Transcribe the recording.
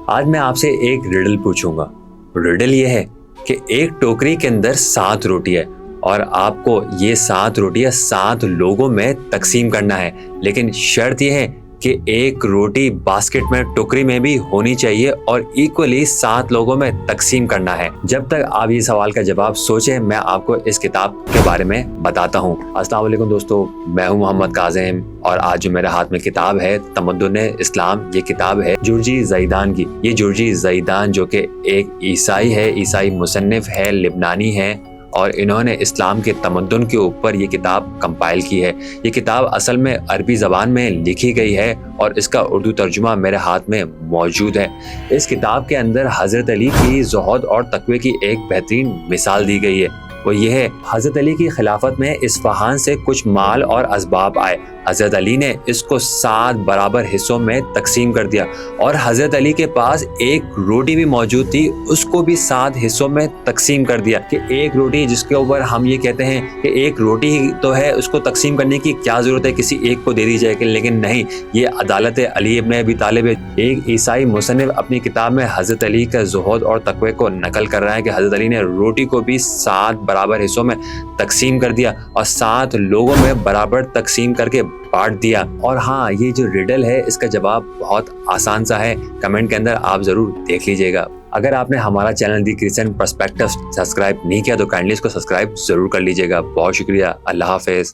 آج میں آپ سے ایک ریڈل پوچھوں گا۔ ریڈل یہ ہے کہ ایک ٹوکری کے اندر 7 روٹی ہے اور آپ کو یہ 7 روٹیاں 7 لوگوں میں تقسیم کرنا ہے، لیکن شرط یہ ہے کہ ایک روٹی باسکٹ میں ٹوکری میں بھی ہونی چاہیے اور ایکولی 7 لوگوں میں تقسیم کرنا ہے۔ جب تک آپ یہ سوال کا جواب سوچیں میں آپ کو اس کتاب کے بارے میں بتاتا ہوں۔ السلام علیکم دوستو، میں ہوں محمد کاظم اور آج جو میرے ہاتھ میں کتاب ہے تمدن اسلام، یہ کتاب ہے جورجی زیدان کی۔ یہ جورجی زیدان جو کہ ایک عیسائی ہے، عیسائی مصنف ہے، لبنانی ہے، اور انہوں نے اسلام کے تمدن کے اوپر یہ کتاب کمپائل کی ہے۔ یہ کتاب اصل میں عربی زبان میں لکھی گئی ہے اور اس کا اردو ترجمہ میرے ہاتھ میں موجود ہے۔ اس کتاب کے اندر حضرت علی کی زہد اور تقوی کی ایک بہترین مثال دی گئی ہے، وہ یہ ہے حضرت علی کی خلافت میں اصفہان سے کچھ مال اور اسباب آئے۔ حضرت علی نے اس کو 7 برابر حصوں میں تقسیم کر دیا اور حضرت علی کے پاس ایک روٹی بھی موجود تھی، اس کو بھی 7 حصوں میں تقسیم کر دیا کہ ایک روٹی، جس کے اوپر ہم یہ کہتے ہیں کہ ایک روٹی ہی تو ہے، اس کو تقسیم کرنے کی کیا ضرورت ہے، کسی ایک کو دے دی جائے کہ، لیکن نہیں، یہ عدالت علی ابن ابی طالب ہے۔ ایک عیسائی مصنف اپنی کتاب میں حضرت علی کا زہد اور تقوی کو نقل کر رہا ہے کہ حضرت علی نے روٹی کو بھی 7 برابر حصوں میں تقسیم کر دیا اور 7 لوگوں میں برابر تقسیم کر کے بانٹ دیا۔ اور ہاں، یہ جو ریڈل ہے اس کا جواب بہت آسان سا ہے، کمنٹ کے اندر آپ ضرور دیکھ لیجئے گا۔ اگر آپ نے ہمارا چینل دی کرسچن پرسپیکٹیوز سبسکرائب نہیں کیا تو کائنڈلی اس کو سبسکرائب ضرور کر لیجئے گا۔ بہت شکریہ، اللہ حافظ۔